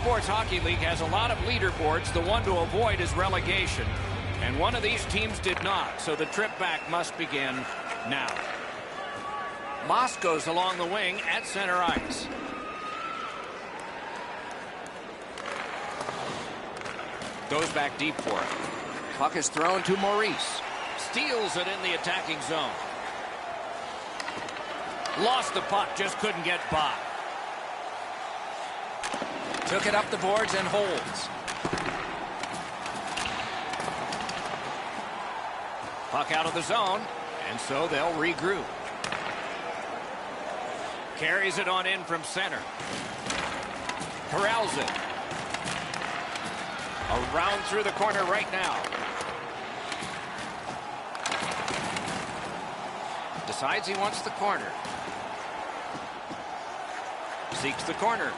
Sports Hockey League has a lot of leaderboards. The one to avoid is relegation. And one of these teams did not, so the trip back must begin now. Moss goes along the wing at center ice. Goes back deep for it. Puck is thrown to Maurice. Steals it in the attacking zone. Lost the puck, just couldn't get by. Took it up the boards and holds. Puck out of the zone, and so they'll regroup. Carries it on in from center. Corrals it. Around through the corner right now. Decides he wants the corner. Seeks the corner.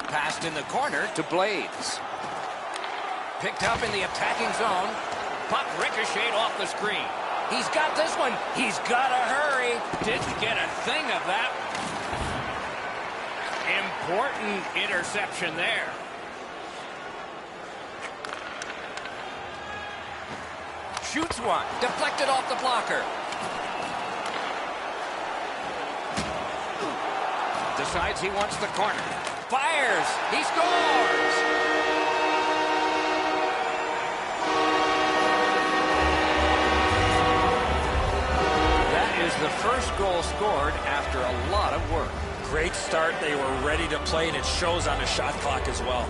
Passed in the corner to Blades. Picked up in the attacking zone. Puck ricocheted off the screen. He's got this one. He's got to hurry. Didn't get a thing of that. Important interception there. Shoots one. Deflected off the blocker. Decides he wants the corner. Fires. He scores. That is the first goal scored after a lot of work. Great start. They were ready to play, and it shows on the shot clock as well.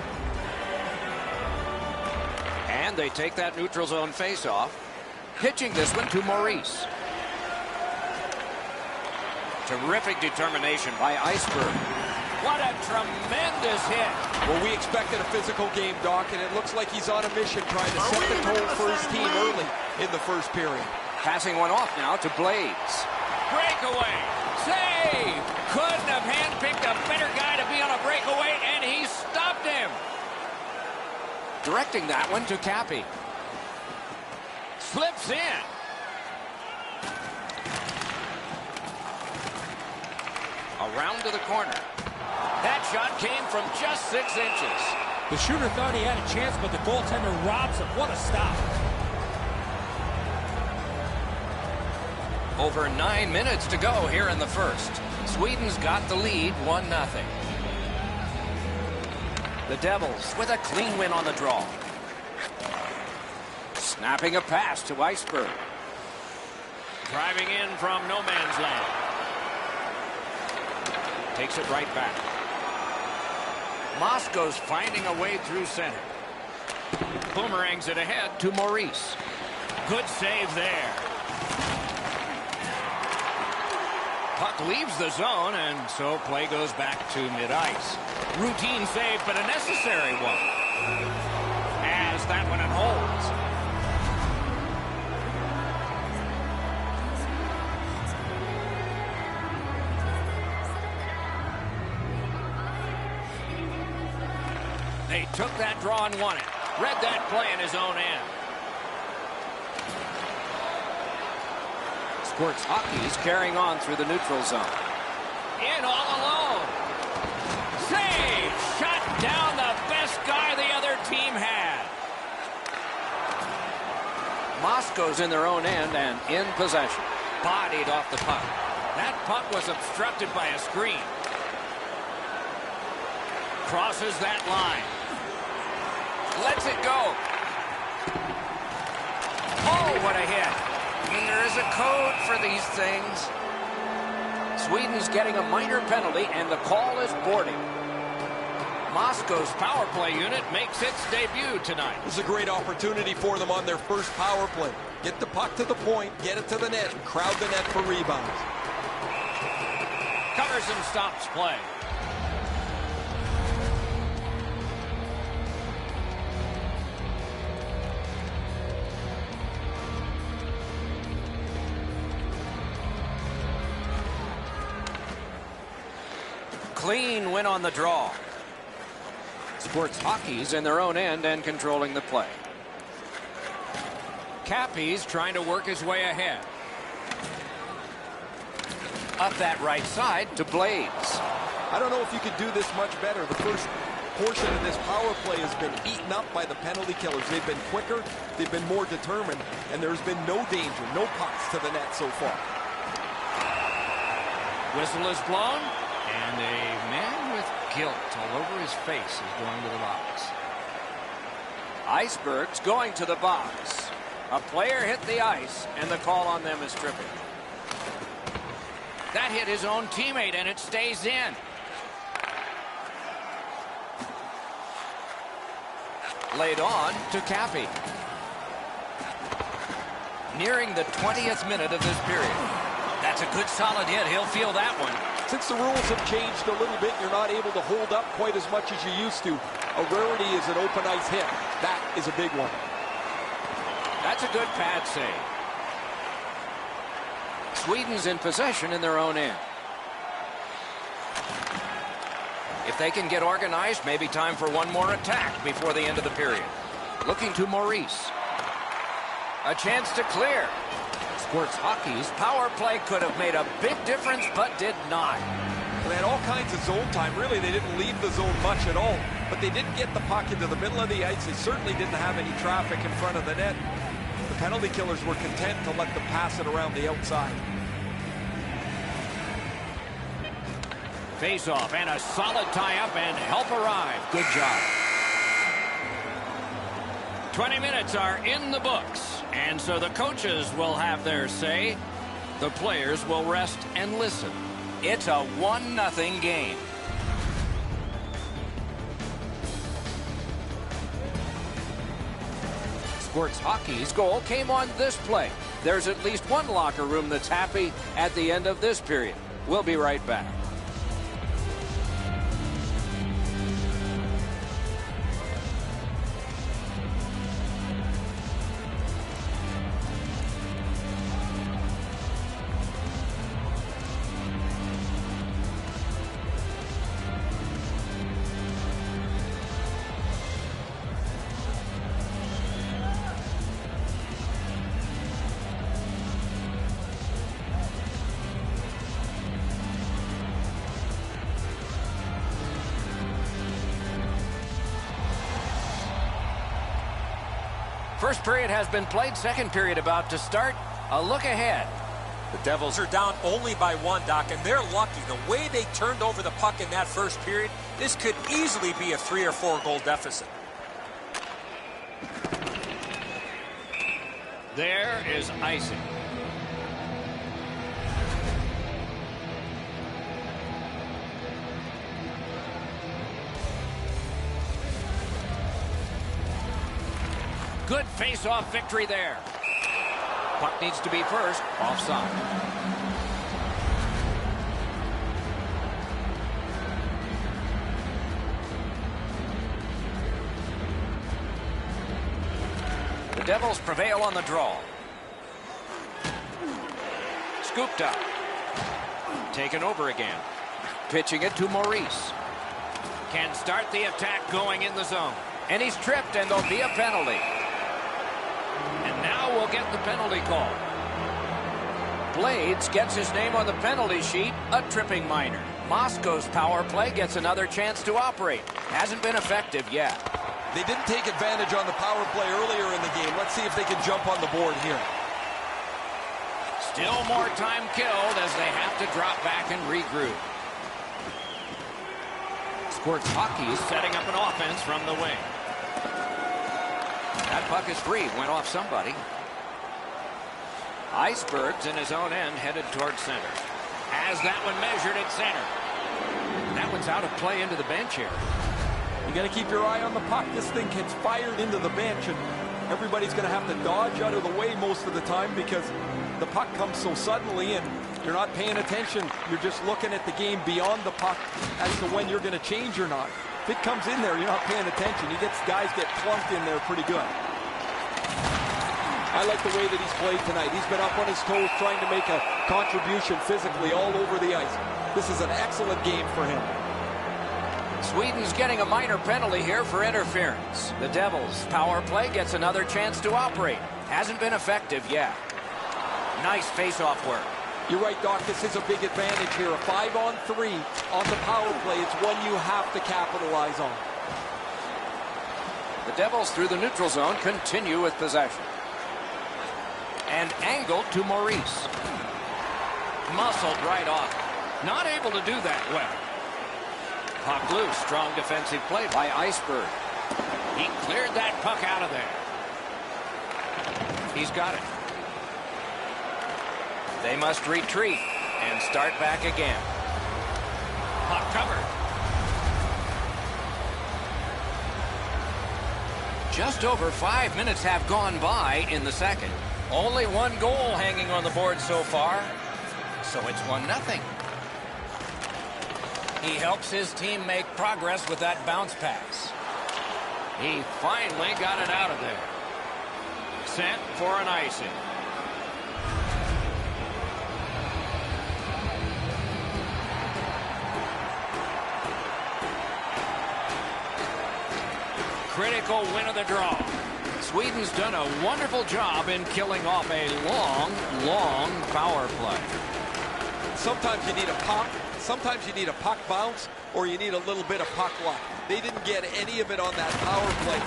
And they take that neutral zone faceoff. Pitching this one to Maurice. Terrific determination by Iceberg. What a tremendous hit. Well, we expected a physical game, Doc, and it looks like he's on a mission trying to set the tone for his team early in the first period. Passing one off now to Blades. Breakaway. Save. Couldn't have handpicked a better guy to be on a breakaway, and he stopped him. Directing that one to Cappy. Slips in. Around to the corner. That shot came from just 6 inches. The shooter thought he had a chance, but the goaltender robs him. What a stop. Over 9 minutes to go here in the first. Sweden's got the lead, 1-0. The Devils with a clean win on the draw. Snapping a pass to Iceberg. Driving in from no man's land. Takes it right back. Moscow's finding a way through center. Boomerangs it ahead to Maurice. Good save there. Puck leaves the zone, and so play goes back to mid-ice. Routine save, but a necessary one. As that one and holds. They took that draw and won it. Read that play in his own end. Sports Hockey's carrying on through the neutral zone. In all alone. Save! Shut down the best guy the other team had. Moscow's in their own end and in possession. Bodied off the puck. That puck was obstructed by a screen. Crosses that line. Lets it go. Oh, what a hit. And there is a code for these things. Sweden's getting a minor penalty, and the call is boarding. Moscow's power play unit makes its debut tonight. This is a great opportunity for them on their first power play. Get the puck to the point, get it to the net, and crowd the net for rebounds. Covers and stops play. Clean win on the draw. Sports Hockey's in their own end and controlling the play. Cappy's trying to work his way ahead. Up that right side to Blades. I don't know if you could do this much better. The first portion of this power play has been eaten up by the penalty killers. They've been quicker, they've been more determined, and there's been no danger, no pucks to the net so far. Whistle is blown, and a man with guilt all over his face is going to the box. Iceberg's going to the box. A player hit the ice, and the call on them is tripping. That hit his own teammate, and it stays in. Laid on to Cappy. Nearing the 20th minute of this period. That's a good solid hit. He'll feel that one. Since the rules have changed a little bit, you're not able to hold up quite as much as you used to. A rarity is an open ice hit. That is a big one. That's a good pad save. Sweden's in possession in their own end. If they can get organized, maybe time for one more attack before the end of the period. Looking to Maurice. A chance to clear. Squirts Hockey's power play could have made a big difference, but did not. They had all kinds of zone time. Really, they didn't leave the zone much at all. But they didn't get the puck into the middle of the ice. They certainly didn't have any traffic in front of the net. The penalty killers were content to let them pass it around the outside. Face-off and a solid tie-up, and help arrive. Good job. 20 minutes are in the books, and so the coaches will have their say. The players will rest and listen. It's a 1-0 game. Squirts Hockey's goal came on this play. There's at least one locker room that's happy at the end of this period. We'll be right back. First period has been played. Second period about to start. A look ahead. The Devils are down only by 1, Doc, and they're lucky. The way they turned over the puck in that first period, this could easily be a 3 or 4 goal deficit. There is icing. Good face-off victory there. Puck needs to be first. Offside. The Devils prevail on the draw. Scooped up. Taken over again. Pitching it to Maurice. Can start the attack going in the zone. And he's tripped, and there'll be a penalty. And now we'll get the penalty call. Blades gets his name on the penalty sheet, a tripping minor. Moscow's power play gets another chance to operate. Hasn't been effective yet. They didn't take advantage on the power play earlier in the game. Let's see if they can jump on the board here. Still more time killed as they have to drop back and regroup. Squirts Hockey's setting up an offense from the wing. That puck is free. Went off somebody. Iceberg's in his own end, headed towards center. Has that one measured at center. That one's out of play into the bench area. You got to keep your eye on the puck. This thing gets fired into the bench, and everybody's going to have to dodge out of the way most of the time because the puck comes so suddenly, and you're not paying attention. You're just looking at the game beyond the puck as to when you're going to change or not. If it comes in there, you're not paying attention. Guys get plunked in there pretty good. I like the way that he's played tonight. He's been up on his toes trying to make a contribution physically all over the ice. This is an excellent game for him. Sweden's getting a minor penalty here for interference. The Devils' power play gets another chance to operate. Hasn't been effective yet. Nice face-off work. You're right, Doc. This is a big advantage here. A 5-on-3 on the power play. It's one you have to capitalize on. The Devils through the neutral zone continue with possession. And angled to Maurice. Muscled right off. Not able to do that well. Puck loose. Strong defensive play by Iceberg. He cleared that puck out of there. He's got it. They must retreat and start back again. Puck covered. Just over 5 minutes have gone by in the second. Only one goal hanging on the board so far. So it's 1-0. He helps his team make progress with that bounce pass. He finally got it out of there. Sent for an icing. Critical win of the draw. Sweden's done a wonderful job in killing off a long power play. Sometimes you need a pop. Sometimes you need a puck bounce, or you need a little bit of puck luck. They didn't get any of it on that power play,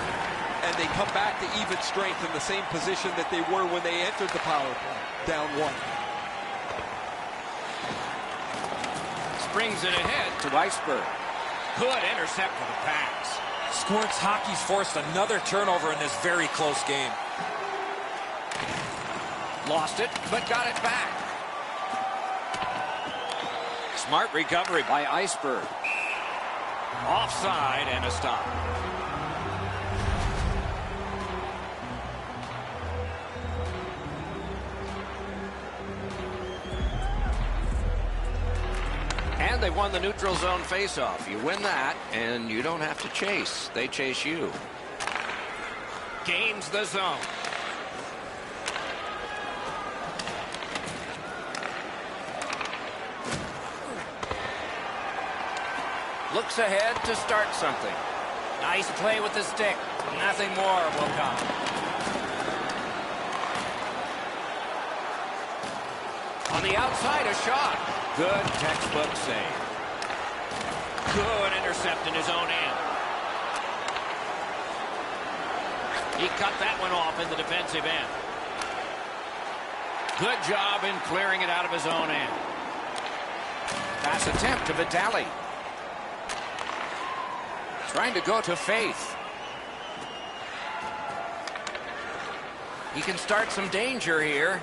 and they come back to even strength in the same position that they were when they entered the power play, down 1. Springs it ahead to Iceberg. Good intercept for the pass. Squirts Hockey's forced another turnover in this very close game. Lost it, but got it back. Smart recovery by Iceberg. Offside and a stop. And they won the neutral zone faceoff. You win that, and you don't have to chase. They chase you. Gains the zone. Looks ahead to start something. Nice play with the stick. Nothing more will come. On the outside, a shot. Good textbook save. Good intercept in his own end. He cut that one off in the defensive end. Good job in clearing it out of his own end. Pass attempt to Vitali. Trying to go to Faith. He can start some danger here.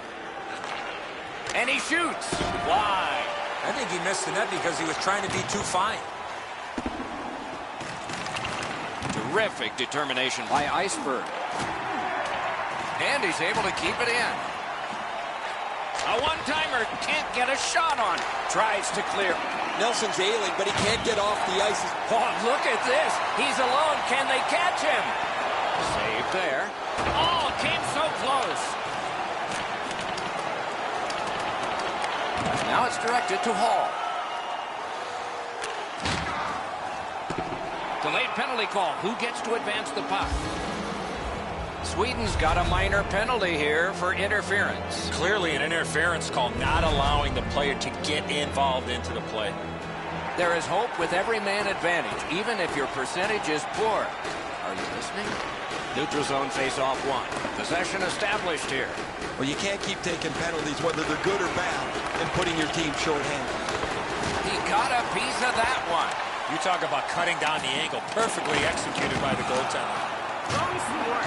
And he shoots. Wide. I think he missed the net because he was trying to be too fine. Terrific determination by Iceberg. And he's able to keep it in. A one-timer, can't get a shot on. Tries to clear. Nelson's ailing, but he can't get off the ice. Oh, look at this. He's alone. Can they catch him? Save there. Oh, came so close. Now it's directed to Hall. Delayed penalty call. Who gets to advance the puck? Sweden's got a minor penalty here for interference. Clearly an interference call, not allowing the player to get involved into the play. There is hope with every man advantage, even if your percentage is poor. Are you listening? Neutral zone face-off 1. Possession established here. Well, you can't keep taking penalties, whether they're good or bad, and putting your team shorthanded. He got a piece of that one. You talk about cutting down the angle. Perfectly executed by the goaltender.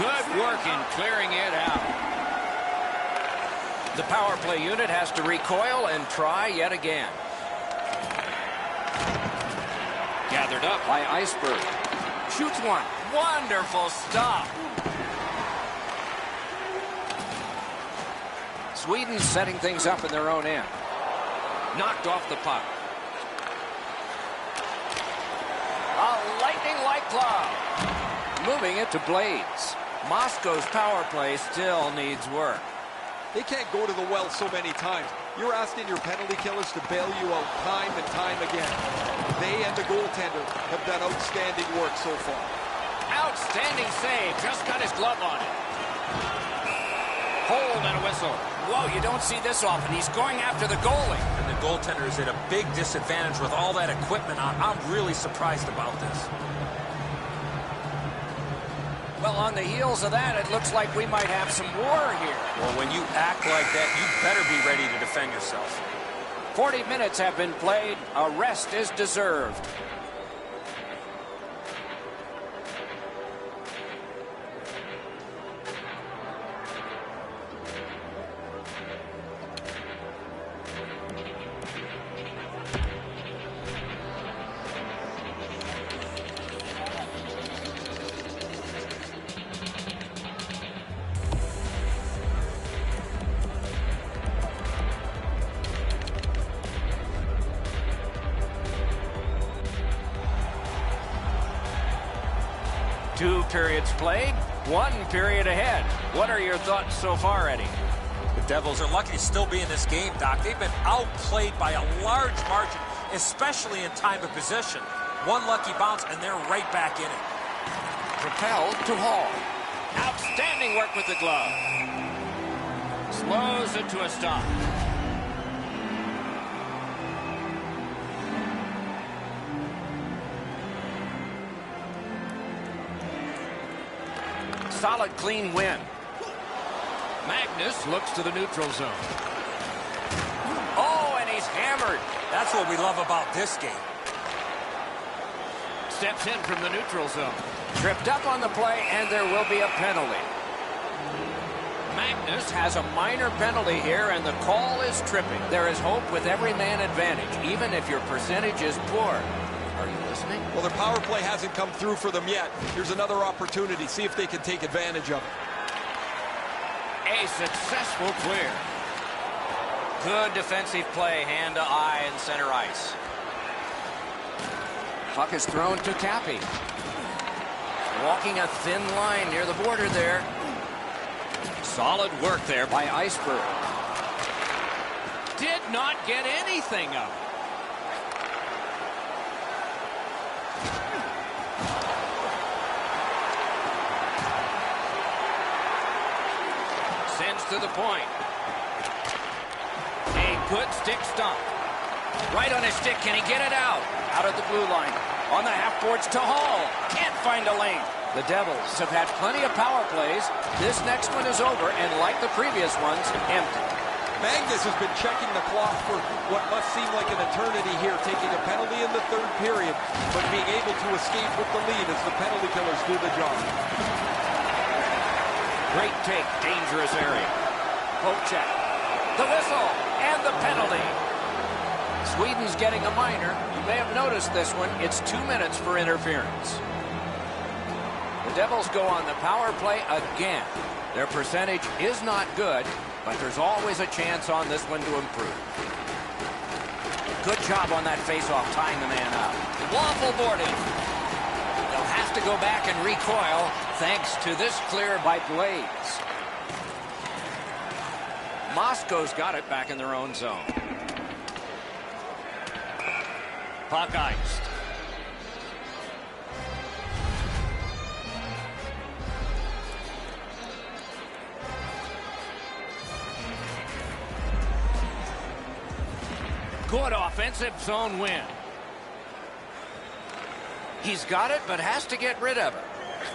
Good work in clearing it out. The power play unit has to recoil and try yet again. Gathered up by Iceberg. Shoots one. Wonderful stop. Sweden setting things up in their own end. Knocked off the puck. A lightning-like glove. Moving it to Blades. Moscow's power play still needs work. They can't go to the well so many times. You're asking your penalty killers to bail you out time and time again. They and the goaltender have done outstanding work so far. Outstanding save. Just got his glove on it. Hold and a whistle. whistle. Whoa, you don't see this often. He's going after the goalie. And the goaltender is at a big disadvantage with all that equipment on. I'm really surprised about this. Well, on the heels of that, it looks like we might have some war here. Well, when you act like that, you better be ready to defend yourself. 40 minutes have been played. A rest is deserved. Two periods played, one period ahead. What are your thoughts so far, Eddie? The Devils are lucky to still be in this game, Doc. They've been outplayed by a large margin, especially in time of possession. One lucky bounce, and they're right back in it. Propelled to Hall. Outstanding work with the glove. Slows it to a stop. Solid, clean win. Magnus looks to the neutral zone. Oh, and he's hammered. That's what we love about this game. Steps in from the neutral zone. Tripped up on the play, and there will be a penalty. Magnus has a minor penalty here, and the call is tripping. There is hope with every man advantage, even if your percentage is poor. Are you listening? Well, their power play hasn't come through for them yet. Here's another opportunity. See if they can take advantage of it. A successful clear. Good defensive play, hand to eye and center ice. Puck is thrown to Cappy. Walking a thin line near the border there. Solid work there by Iceberg. Did not get anything up. Sends to the point. A good stick stomp. Right on his stick. Can he get it out? Out of the blue line. On the half boards to Hall. Can't find a lane. The Devils have had plenty of power plays. This next one is over, and like the previous ones, empty. Magnus has been checking the clock for what must seem like an eternity here, taking a penalty in the third period, but being able to escape with the lead as the penalty killers do the job. Great take, dangerous area. Poke check. The whistle and the penalty. Sweden's getting a minor. You may have noticed this one. It's 2 minutes for interference. The Devils go on the power play again. Their percentage is not good, but there's always a chance on this one to improve. Good job on that faceoff, tying the man up. Waffle boarded. They'll have to go back and recoil thanks to this clear by Blades. Moscow's got it back in their own zone. Puck iced. Good offensive zone win. He's got it, but has to get rid of it.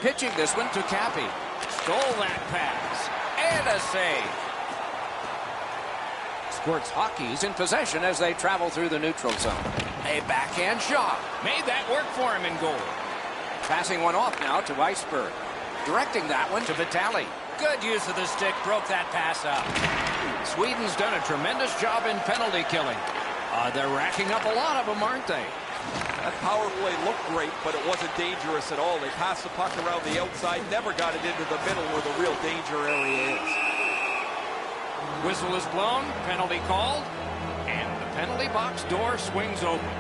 Pitching this one to Cappy. Stole that pass. And a save. Squirts Hockey's in possession as they travel through the neutral zone. A backhand shot. Made that work for him in goal. Passing one off now to Iceberg. Directing that one to Vitali. Good use of the stick. Broke that pass up. Sweden's done a tremendous job in penalty killing. They're racking up a lot of them, aren't they? That power play looked great, but it wasn't dangerous at all. They passed the puck around the outside, never got it into the middle where the real danger area is. Whistle is blown, penalty called, and the penalty box door swings open.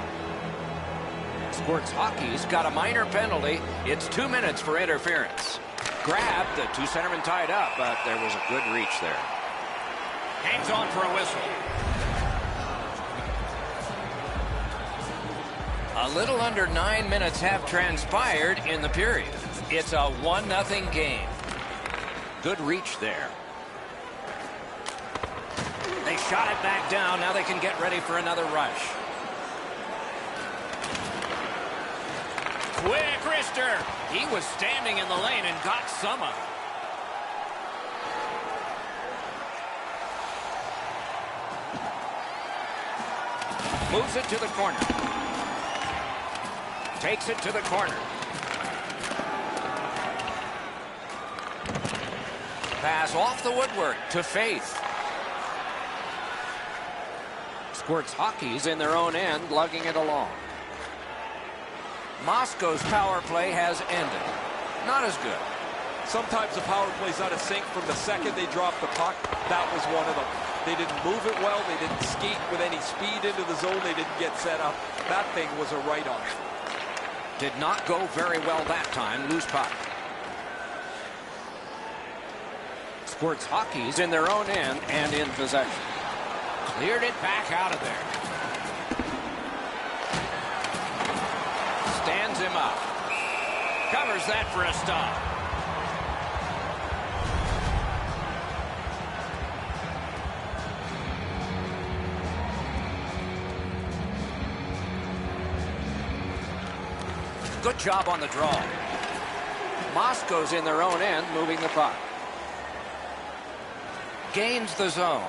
Squirts Hockey's got a minor penalty. It's 2 minutes for interference. Grabbed, the two centermen tied up, but there was a good reach there. Hangs on for a whistle. A little under 9 minutes have transpired in the period. It's a 1-0 game. Good reach there. shot it back down. Now they can get ready for another rush. Quick wrister. He was standing in the lane and got some of it. Moves it to the corner. Takes it to the corner. Pass off the woodwork to Faith. Squirts Hockey's in their own end, lugging it along. Moscow's power play has ended. Not as good. Sometimes the power play's out of sync from the second they drop the puck. That was one of them. They didn't move it well. They didn't skate with any speed into the zone. They didn't get set up. That thing was a write-off. Did not go very well that time. Loose puck. Squirts Hockey's in their own end and in possession. Cleared it back out of there. Stands him up. Covers that for a stop. Good job on the draw. Moscow's in their own end, moving the puck. Gains the zone.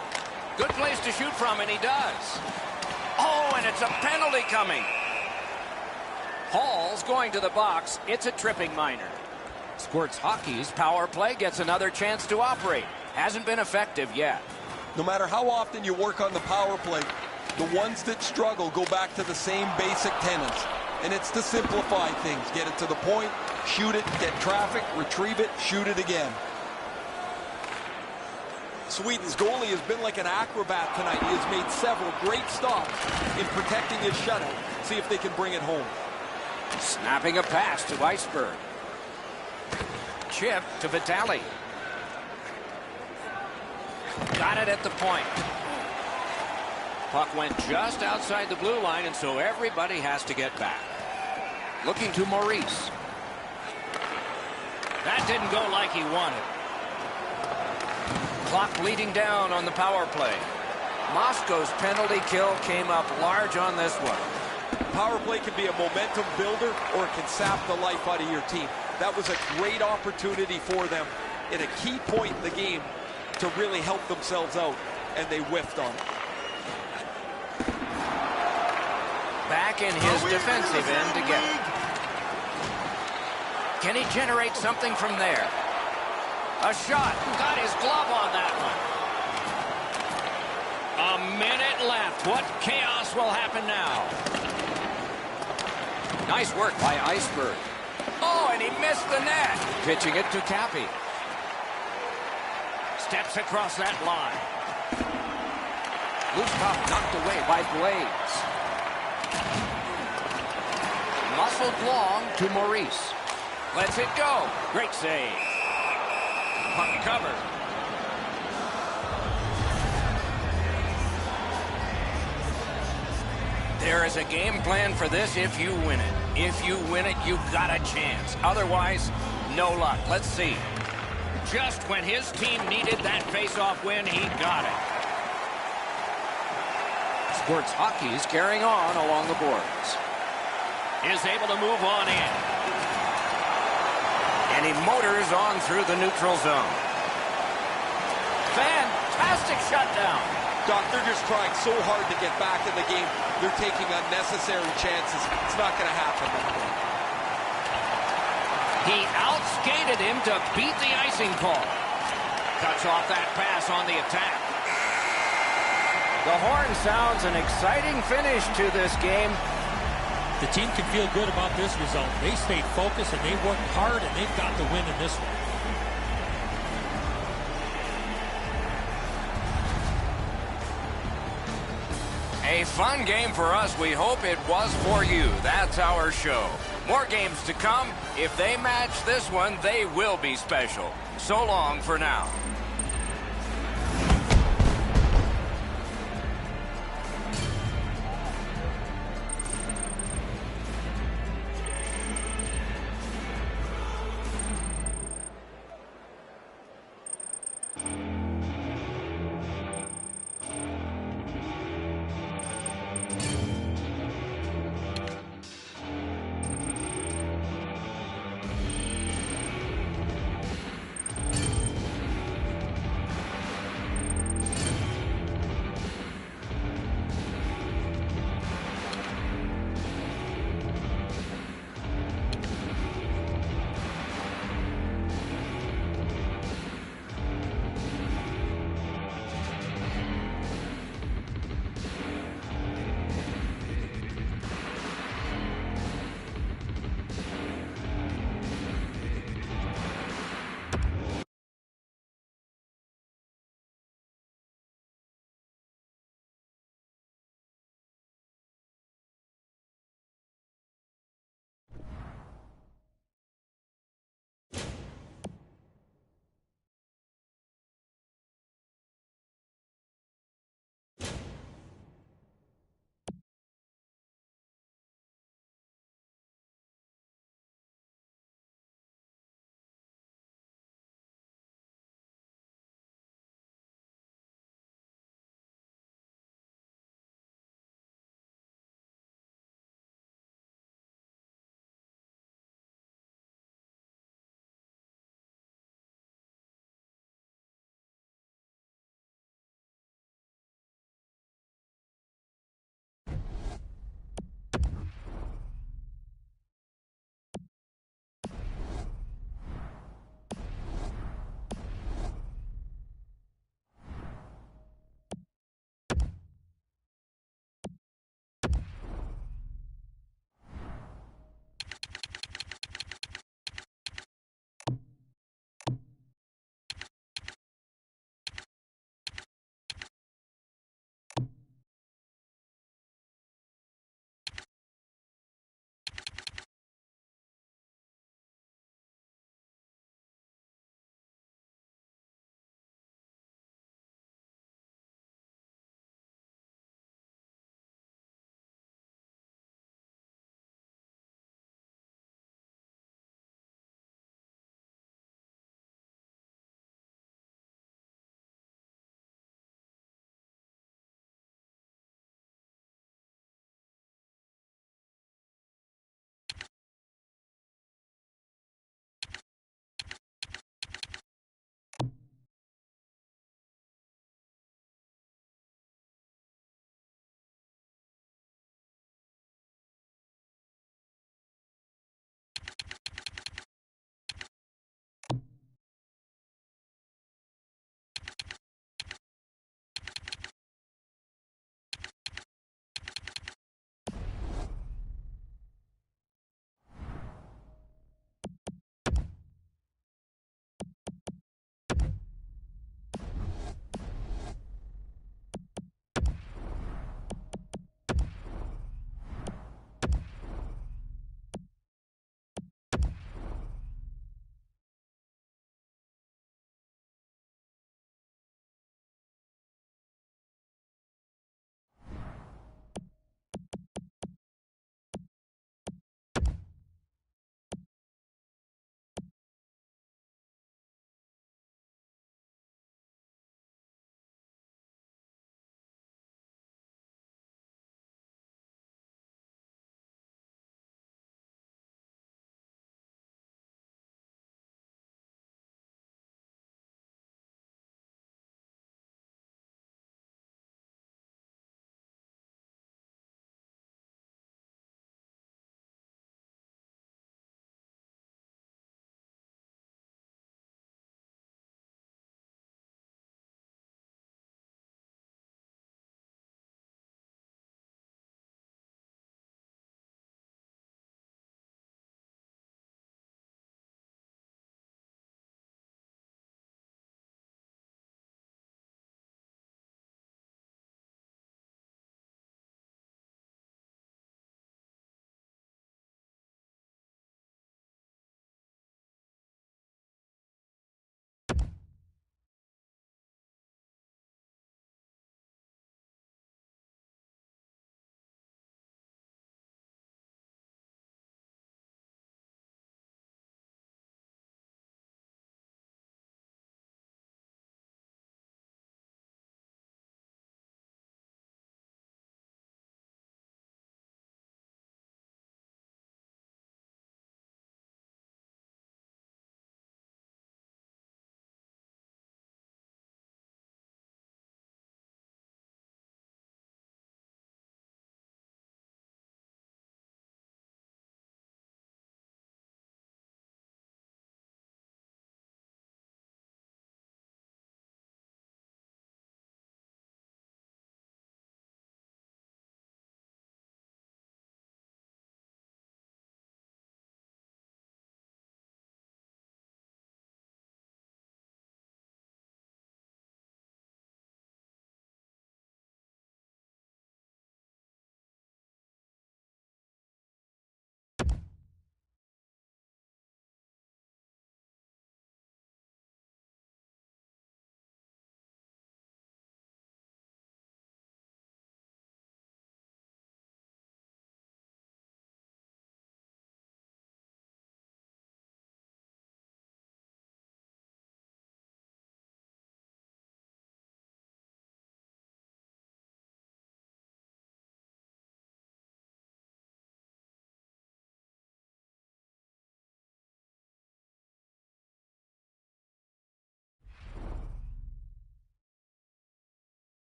Good place to shoot from, and he does. Oh, and it's a penalty coming. Hall's going to the box. It's a tripping minor. Squirts Hockey's power play gets another chance to operate. Hasn't been effective yet. No matter how often you work on the power play, the ones that struggle go back to the same basic tenets. And it's to simplify things. Get it to the point, shoot it, get traffic, retrieve it, shoot it again. Sweden's goalie has been like an acrobat tonight. He has made several great stops in protecting his shutout. See if they can bring it home. Snapping a pass to Iceberg. Chip to Vitali. Got it at the point. Puck went just outside the blue line, and so everybody has to get back. Looking to Maurice. That didn't go like he wanted. Clock bleeding down on the power play. Moscow's penalty kill came up large on this one. Power play can be a momentum builder, or it can sap the life out of your team. That was a great opportunity for them at a key point in the game to really help themselves out, and they whiffed on it. Back in his defensive end to get it. Can he generate something from there? A shot. Got his glove on that one. A minute left. What chaos will happen now? Nice work by Iceberg. Oh, and he missed the net. Pitching it to Cappy. Steps across that line. Loose puck knocked away by Blades. Muscled long to Maurice. Lets it go. Great save. Puck covered. There is a game plan for this if you win it. If you win it, you've got a chance. Otherwise, no luck. Let's see. Just when his team needed that face-off win, he got it. Squirts Hockey's carrying on along the boards. Is able to move on in. And he motors on through the neutral zone. Fantastic shutdown. Doc, they're just trying so hard to get back in the game. They're taking unnecessary chances. It's not going to happen. He outskated him to beat the icing call. Cuts off that pass on the attack. The horn sounds an exciting finish to this game. The team can feel good about this result. They stayed focused and they worked hard, and they've got the win in this one. A fun game for us. We hope it was for you. That's our show. More games to come. If they match this one, they will be special. So long for now.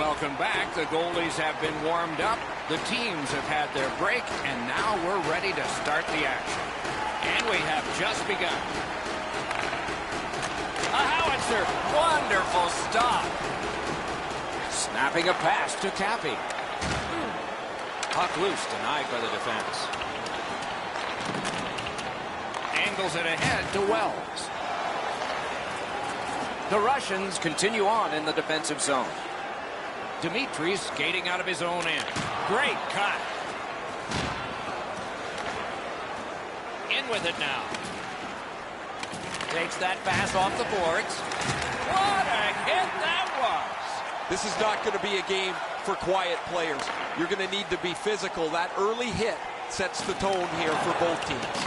Welcome back. The goalies have been warmed up. The teams have had their break, and now we're ready to start the action. And we have just begun. A howitzer. Wonderful stop. Snapping a pass to Cappy. Puck loose, denied by the defense. Angles it ahead to Wells. The Russians continue on in the defensive zone. Dimitri skating out of his own end. Great cut. In with it now. Takes that pass off the boards. What a hit that was! This is not going to be a game for quiet players. You're going to need to be physical. That early hit sets the tone here for both teams.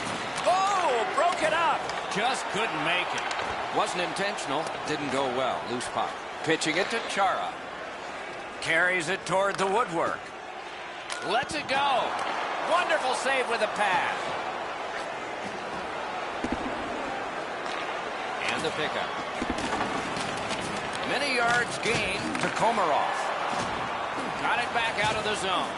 Oh, broke it up. Just couldn't make it. Wasn't intentional. Didn't go well. Loose puck. Pitching it to Chara. Carries it toward the woodwork. Lets it go. Wonderful save with a pad. And the pickup. Many yards gained to Komarov. Got it back out of the zone.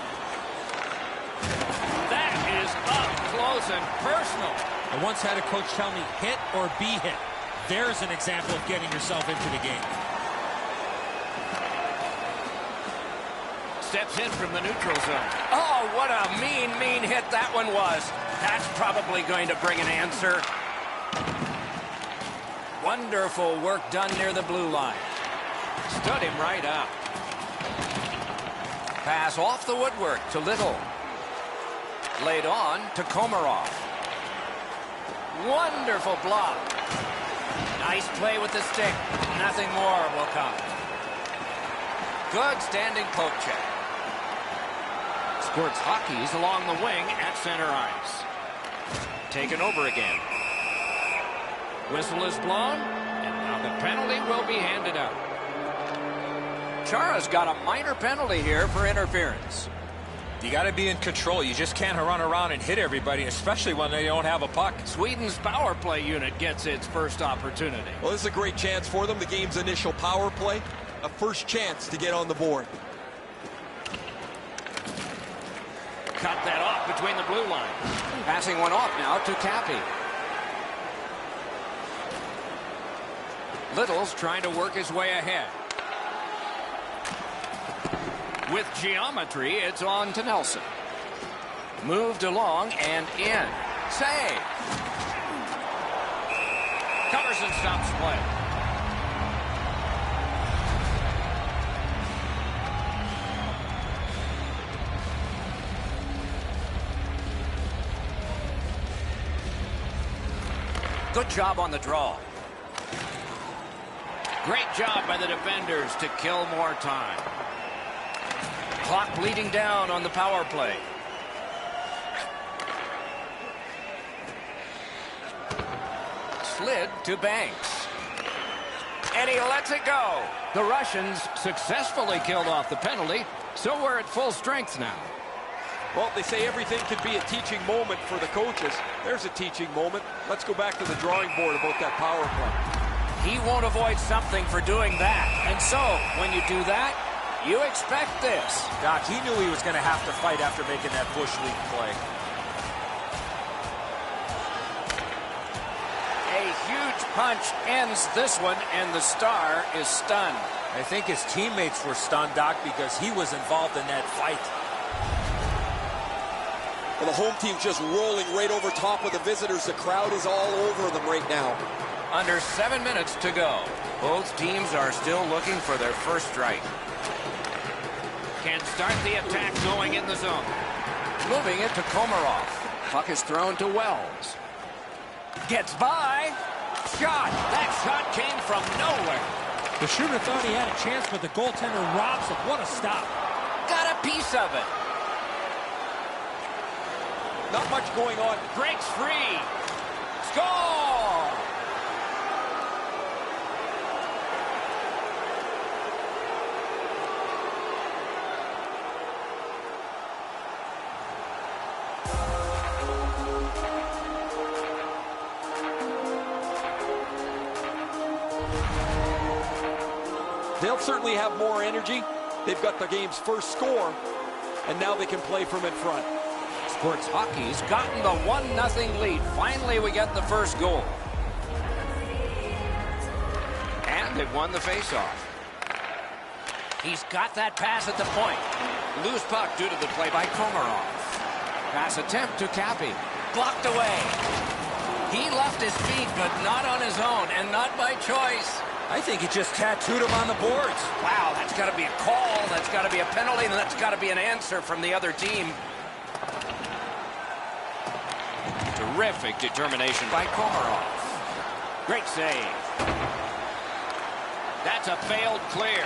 That is up close and personal. I once had a coach tell me, hit or be hit. There's an example of getting yourself into the game. Steps in from the neutral zone. Oh, what a mean hit that one was. That's probably going to bring an answer. Wonderful work done near the blue line. Stood him right up. Pass off the woodwork to Little. Laid on to Komarov. Wonderful block. Nice play with the stick. Nothing more will come. Good standing poke check. Squirts Hockey's along the wing at center ice. Taken over again. Whistle is blown, and now the penalty will be handed out. Chara's got a minor penalty here for interference. You got to be in control. You just can't run around and hit everybody, especially when they don't have a puck. Sweden's power play unit gets its first opportunity. Well, this is a great chance for them. The game's initial power play. A first chance to get on the board. Cut that off between the blue line. Passing one off now to Cappy. Little's trying to work his way ahead. With geometry, it's on to Nelson. Moved along and in. Save. Covers and stops play. Good job on the draw. Great job by the defenders to kill more time. Clock bleeding down on the power play. Slid to Banks. And he lets it go. The Russians successfully killed off the penalty, so we're at full strength now. Well, they say everything can be a teaching moment for the coaches. There's a teaching moment. Let's go back to the drawing board about that power play. He won't avoid something for doing that. And so, when you do that, you expect this. Doc, he knew he was going to have to fight after making that Bush League play. A huge punch ends this one, and the Star is stunned. I think his teammates were stunned, Doc, because he was involved in that fight. Well, the home team's just rolling right over top of the visitors. The crowd is all over them right now. Under 7 minutes to go. Both teams are still looking for their first strike. Can start the attack going in the zone. Moving it to Komarov. Puck is thrown to Wells. Gets by. Shot. That shot came from nowhere. The shooter thought he had a chance, but the goaltender robs him. What a stop. Got a piece of it. Not much going on. Breaks free. Score! They'll certainly have more energy. They've got the game's first score, and now they can play from in front. Sports Hockey's gotten the 1-0 lead. Finally, we get the first goal. And they've won the faceoff. He's got that pass at the point. Loose puck due to the play by Komarov. Pass attempt to Cappy. Blocked away. He left his feet, but not on his own, and not by choice. I think he just tattooed him on the boards. Wow, that's got to be a call. That's got to be a penalty, and that's got to be an answer from the other team. Terrific determination by Komarov. Great save. That's a failed clear.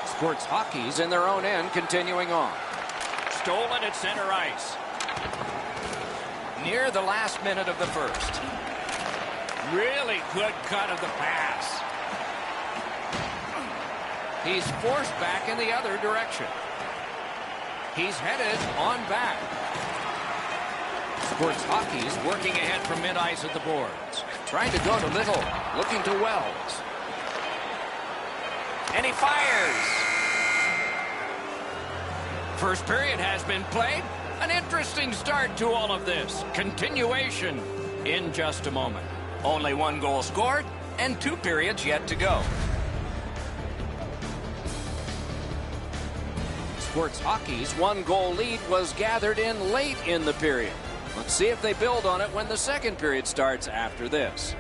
Sports Hockey's in their own end, continuing on. Stolen at center ice. Near the last minute of the first. Really good cut of the pass. He's forced back in the other direction. He's headed on back. Sports Hockey's working ahead from mid-ice at the boards. Trying to go to Little. Looking to Wells. And he fires. First period has been played. An interesting start to all of this. Continuation in just a moment. Only one goal scored and 2 periods yet to go. Sports Hockey's 1-goal lead was gathered in late in the period. Let's see if they build on it when the second period starts after this.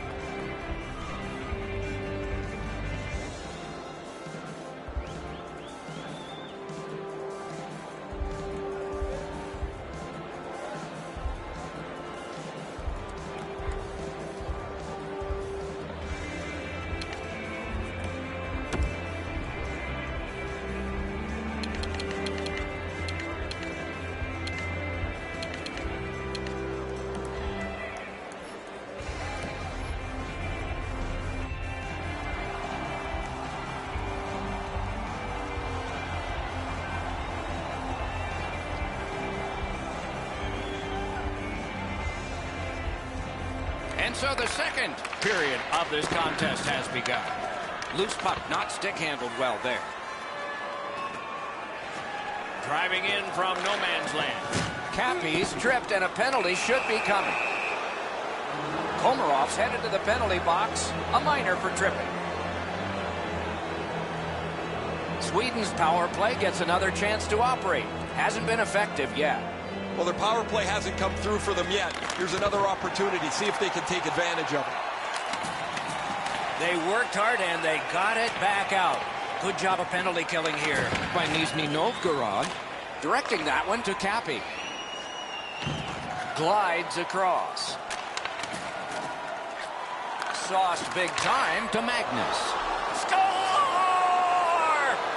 And so the second period of this contest has begun. Loose puck, not stick-handled well there. Driving in from no man's land. Cappy's tripped and a penalty should be coming. Komarov's headed to the penalty box. A minor for tripping. Sweden's power play gets another chance to operate. Hasn't been effective yet. Well, their power play hasn't come through for them yet. Here's another opportunity. See if they can take advantage of it. They worked hard and they got it back out. Good job of penalty killing here by Nizhny Novgorod. Directing that one to Cappy. Glides across. Sauced big time to Magnus. Score!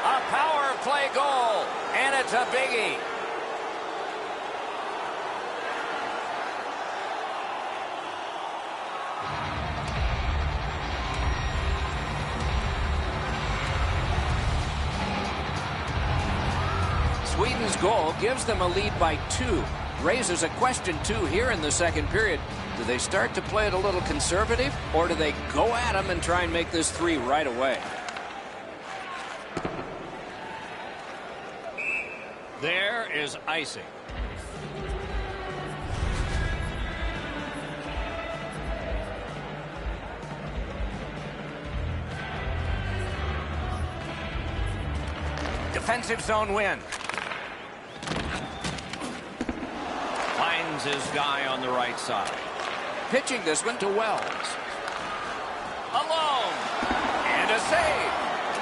A power play goal. And it's a biggie. Sweden's goal gives them a lead by 2. Raises a question, too, here in the second period. Do they start to play it a little conservative, or do they go at them and try and make this 3 right away? There is icing. Defensive zone win. Finds his guy on the right side. Pitching this one to Wells. Alone. And a save.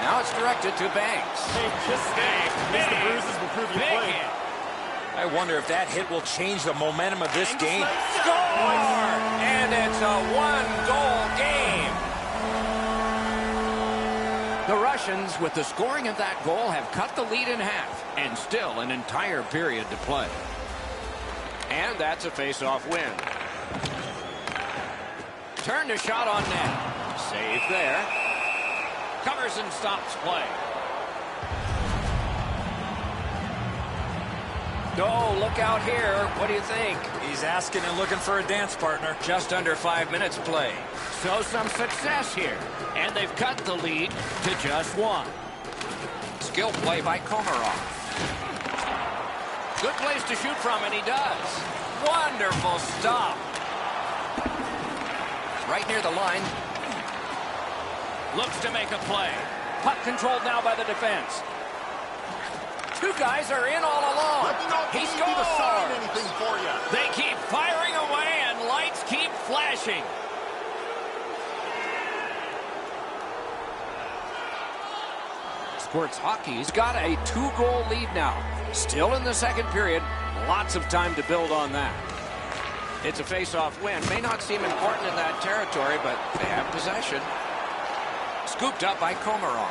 Now it's directed to Banks. Hey, just miss the bruises will prove you play. I wonder if that hit will change the momentum of this game. Score! And it's a 1-goal game. The Russians, with the scoring of that goal, have cut the lead in half, and still an entire period to play. And that's a face-off win. Turned a shot on net. Save there. Covers and stops play. Oh, look out here. What do you think? He's asking and looking for a dance partner. Just under 5 minutes played. So some success here. And they've cut the lead to just 1. skill play by Komarov. Good place to shoot from, and he does. Wonderful stop. Right near the line. Looks to make a play. Puck controlled now by the defense. Two guys are in all alone. Let me know if He you need me to sign scores. anything for you. They keep firing away, and lights keep flashing. Squirts Hockey's got a 2-goal lead now. Still in the second period. Lots of time to build on that. It's a face-off win. May not seem important in that territory, but they have possession. Scooped up by Komarov.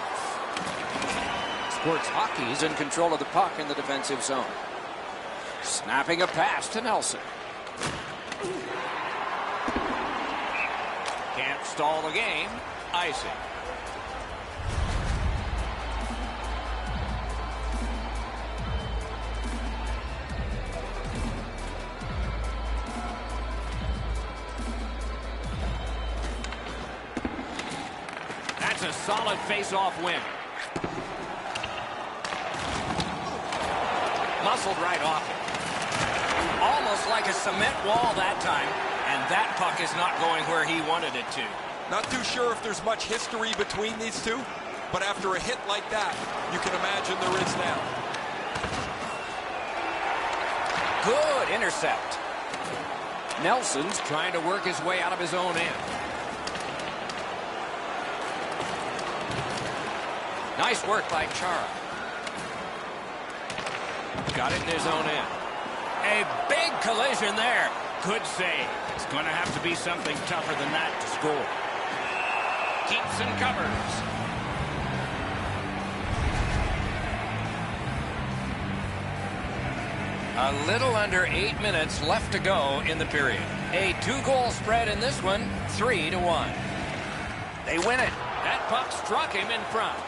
Squirts Hockey's in control of the puck in the defensive zone. Snapping a pass to Nelson. Can't stall the game. Icing. That's a solid face-off win. Muscled right off it. Almost like a cement wall that time. And that puck is not going where he wanted it to. Not too sure if there's much history between these two, but after a hit like that, you can imagine there is now. Good intercept. Nelson's trying to work his way out of his own end. Nice work by Chara. Got it in his own end. A big collision there. Good save. It's going to have to be something tougher than that to score. Keeps and covers. A little under 8 minutes left to go in the period. A 2-goal spread in this one, 3-1. They win it. That puck struck him in front.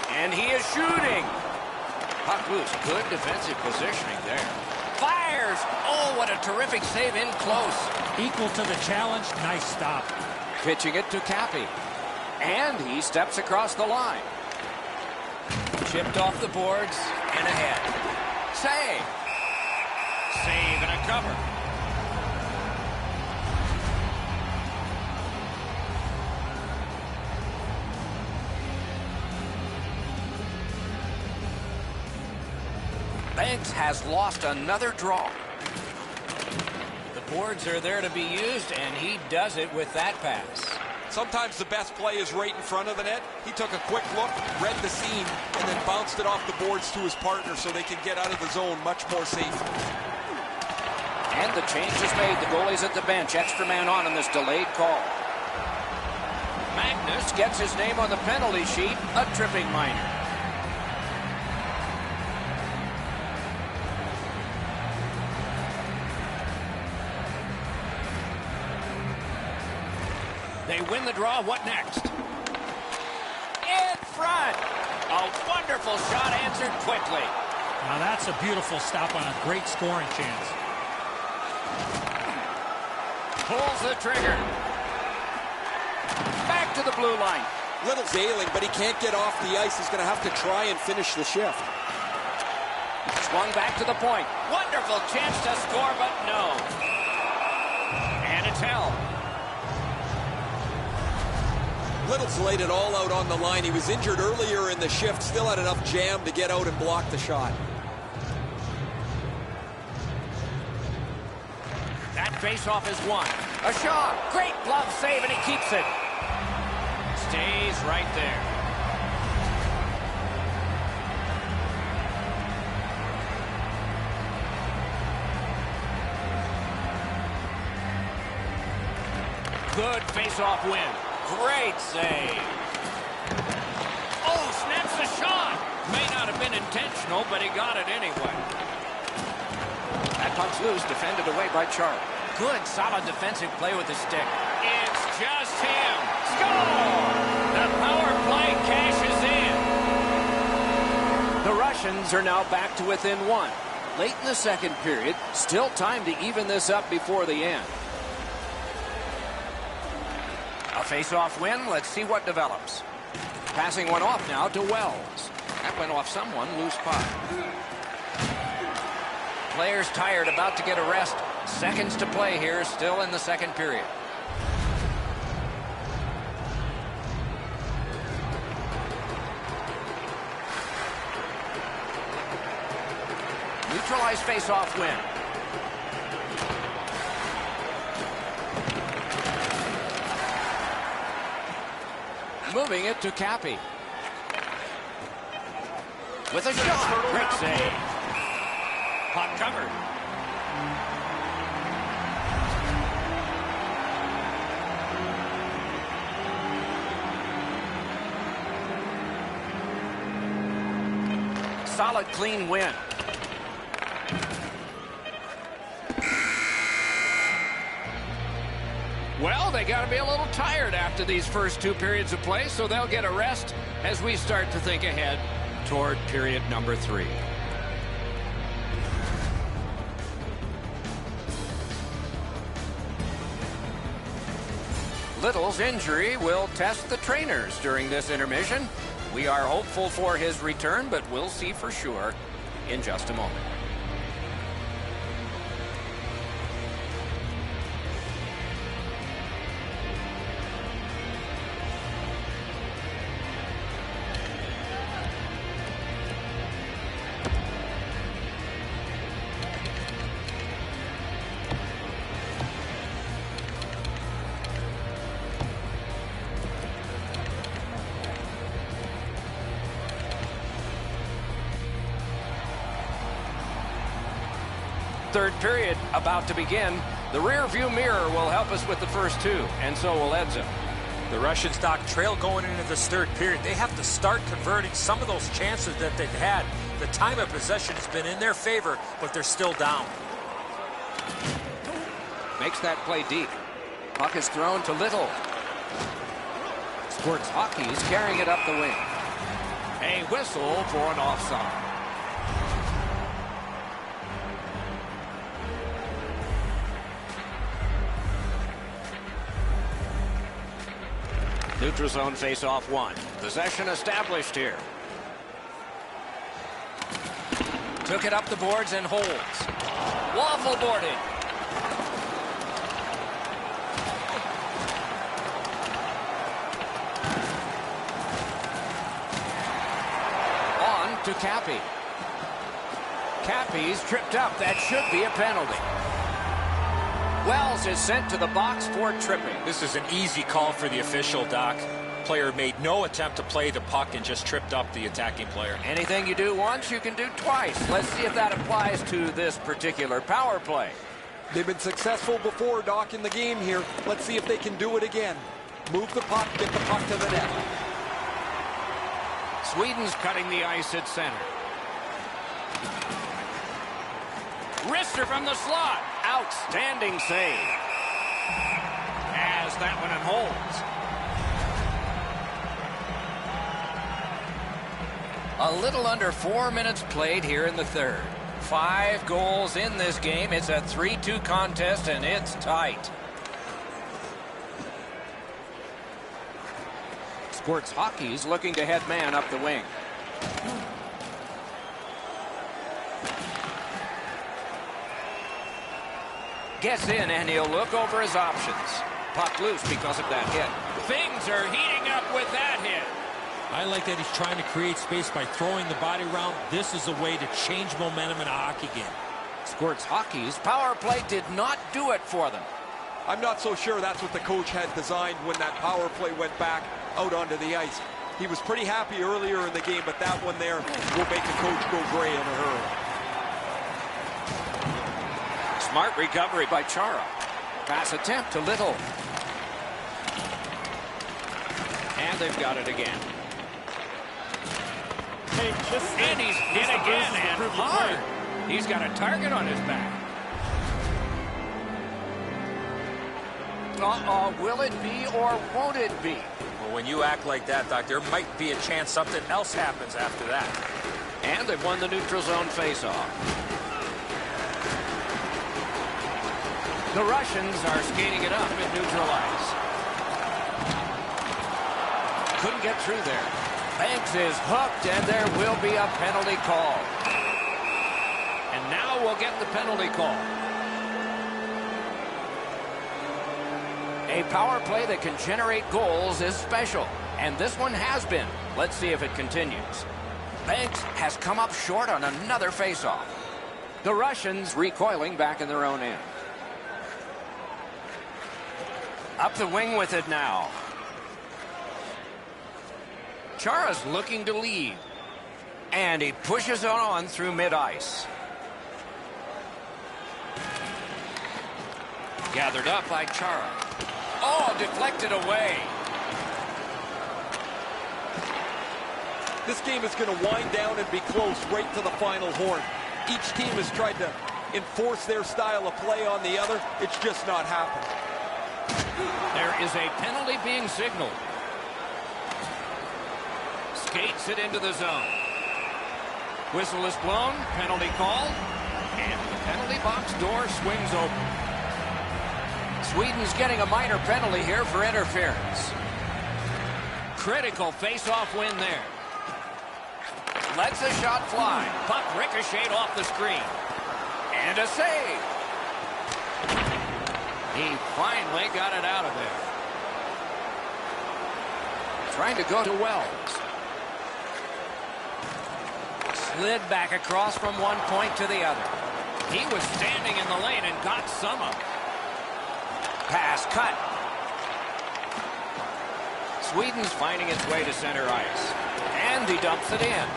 And he is shooting. Puck loose. Good defensive positioning there. Fires. Oh, what a terrific save in close. Equal to the challenge. Nice stop. Pitching it to Cappy. And he steps across the line. Chipped off the boards and ahead. Save. Save and a cover. Banks has lost another draw. The boards are there to be used, and he does it with that pass. Sometimes the best play is right in front of the net. He took a quick look, read the scene, and then bounced it off the boards to his partner so they can get out of the zone much more safely. And the change is made. The goalie's at the bench. Extra man on this delayed call. Magnus gets his name on the penalty sheet. A tripping minor. They win the draw. What next? In front. A wonderful shot answered quickly. Now that's a beautiful stop on a great scoring chance. Pulls the trigger. Back to the blue line. Little's ailing, but he can't get off the ice. He's going to have to try and finish the shift. Swung back to the point. Wonderful chance to score, but no. And it's held. Little's laid it all out on the line. He was injured earlier in the shift, still had enough jam to get out and block the shot. That faceoff is won. A shot. Great glove save, and he keeps it. Stays right there. Good faceoff win. Great save. Oh, snaps the shot. May not have been intentional, but he got it anyway. That puck's loose, defended away by Chara. Good, solid defensive play with the stick. It's just him. Score! The power play cashes in. The Russians are now back to within one. Late in the second period, still time to even this up before the end. A face-off win. Let's see what develops. Passing one off now to Wells. That went off someone, loose puck. Players tired, about to get a rest. Seconds to play here, still in the second period. Neutralized face-off win. Moving it to Cappy. With a shot. Great save. Puck covered. Solid, clean win. Well, they got to be a little tired after these first two periods of play, so they'll get a rest as we start to think ahead toward period number 3. Little's injury will test the trainers during this intermission. We are hopeful for his return, but we'll see for sure in just a moment. Third period about to begin. The rear view mirror will help us with the first two, and so will Edzo. The Russians, Doc, trail going into this third period. They have to start converting some of those chances that they've had. The time of possession has been in their favor, but they're still down. Makes that play deep. Puck is thrown to Little. Squirts Hockey's carrying it up the wing. A whistle for an offside. Neutral zone face-off one. Possession established here. Took it up the boards and holds. Waffle boarding. On to Cappy. Cappy's tripped up. That should be a penalty. Wells is sent to the box for tripping. This is an easy call for the official, Doc. Player made no attempt to play the puck and just tripped up the attacking player. Anything you do once, you can do twice. Let's see if that applies to this particular power play. They've been successful before, Doc, in the game here. Let's see if they can do it again. Move the puck, get the puck to the net. Sweden's cutting the ice at center. Wrister from the slot. Outstanding save. Has that one and holds. A little under 4 minutes played here in the third. 5 goals in this game. It's a 3-2 contest, and it's tight. Squirts Hockey's looking to head man up the wing. Gets in, and he'll look over his options. Puck loose because of that hit. Things are heating up with that hit. I like that he's trying to create space by throwing the body around. This is a way to change momentum in a hockey game. Squirts Hockey's power play did not do it for them. I'm not so sure that's what the coach had designed when that power play went back out onto the ice. He was pretty happy earlier in the game, but that one there will make the coach go gray in a hurry. Smart recovery by Chara. Pass attempt to Little. And they've got it again. Hey, And he's hit again and hard. He's got a target on his back. Will it be or won't it be? Well, when you act like that, Doc, there might be a chance something else happens after that. And they've won the neutral zone faceoff. The Russians are skating it up at neutral ice. Couldn't get through there. Banks is hooked, and there will be a penalty call. And now we'll get the penalty call. A power play that can generate goals is special, and this one has been. Let's see if it continues. Banks has come up short on another faceoff. The Russians recoiling back in their own end. Up the wing with it now. Chara's looking to lead. And he pushes it on through mid-ice. Gathered up by Chara. Oh, deflected away. This game is going to wind down and be close right to the final horn. Each team has tried to enforce their style of play on the other. It's just not happening. There is a penalty being signaled. Skates it into the zone. Whistle is blown, penalty called, and the penalty box door swings open. Sweden's getting a minor penalty here for interference. Critical face-off win there. Lets a shot fly. Puck ricocheted off the screen. And a save. He finally got it out of there. Trying to go to Wells. Slid back across from one point to the other. He was standing in the lane and got some of it. Pass cut. Sweden's finding its way to center ice. And he dumps it in.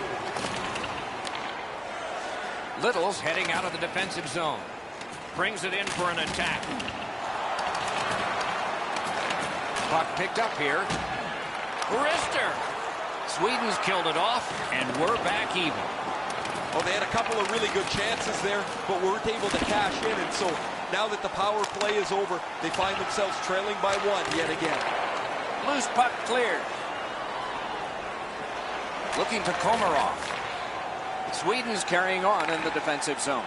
Little's heading out of the defensive zone. Brings it in for an attack. Puck picked up here. Rister. Sweden's killed it off, and we're back even. Well, they had a couple of really good chances there, but weren't able to cash in, and so now that the power play is over, they find themselves trailing by one yet again. Loose puck cleared. Looking to Komarov. Sweden's carrying on in the defensive zone.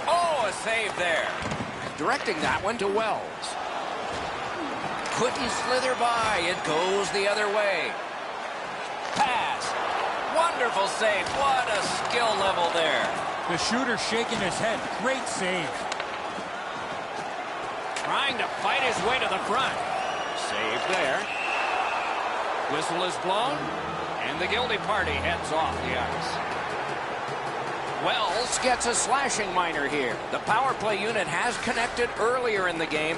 Oh, a save there. Directing that one to Wells. Couldn't slither by. It goes the other way. Pass. Wonderful save. What a skill level there. The shooter shaking his head. Great save. Trying to fight his way to the front. Save there. Whistle is blown, and the guilty party heads off the ice. Wells gets a slashing minor here. The power play unit has connected earlier in the game.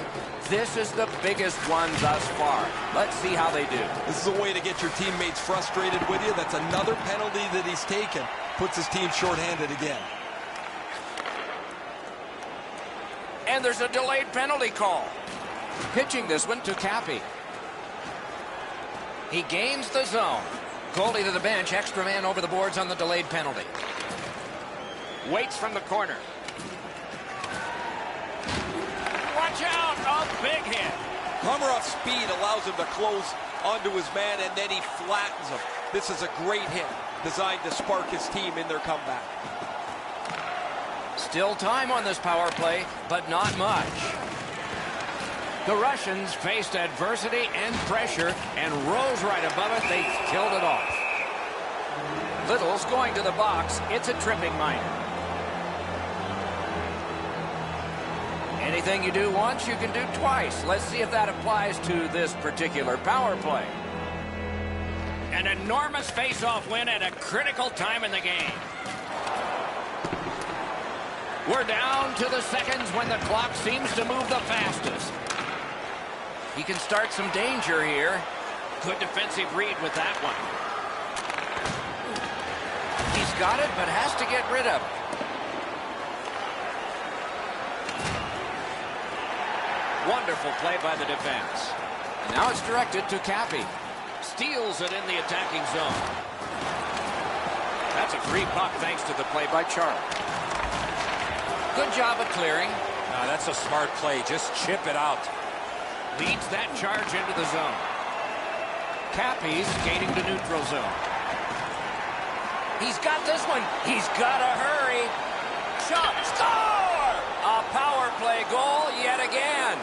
This is the biggest one thus far. Let's see how they do. This is a way to get your teammates frustrated with you. That's another penalty that he's taken. Puts his team shorthanded again. And there's a delayed penalty call. Pitching this one to Cappy. He gains the zone. Goalie to the bench, extra man over the boards on the delayed penalty. Waits from the corner. Watch out, a big hit. Komarov's speed allows him to close onto his man, and then he flattens him. This is a great hit designed to spark his team in their comeback. Still time on this power play, but not much. The Russians faced adversity and pressure and rose right above it. They killed it off. Little's going to the box. It's a tripping minor. Anything you do once, you can do twice. Let's see if that applies to this particular power play. An enormous face-off win at a critical time in the game. We're down to the seconds when the clock seems to move the fastest. He can start some danger here. Good defensive read with that one. He's got it, but has to get rid of it. Wonderful play by the defense. And now it's directed to Cappy. Steals it in the attacking zone. That's a free puck thanks to the play by Chara. Good job of clearing. That's a smart play. Just chip it out. Leads that charge into the zone. Cappy's skating to neutral zone. He's got this one. He's got to hurry. Shot. Score! A power play goal yet again.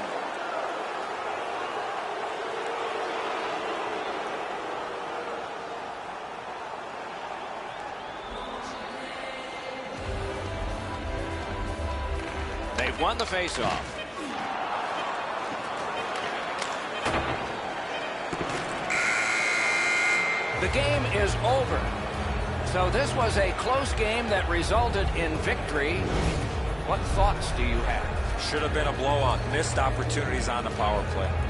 They've won the faceoff. The game is over. So this was a close game that resulted in victory. What thoughts do you have? Should have been a blowout. Missed opportunities on the power play.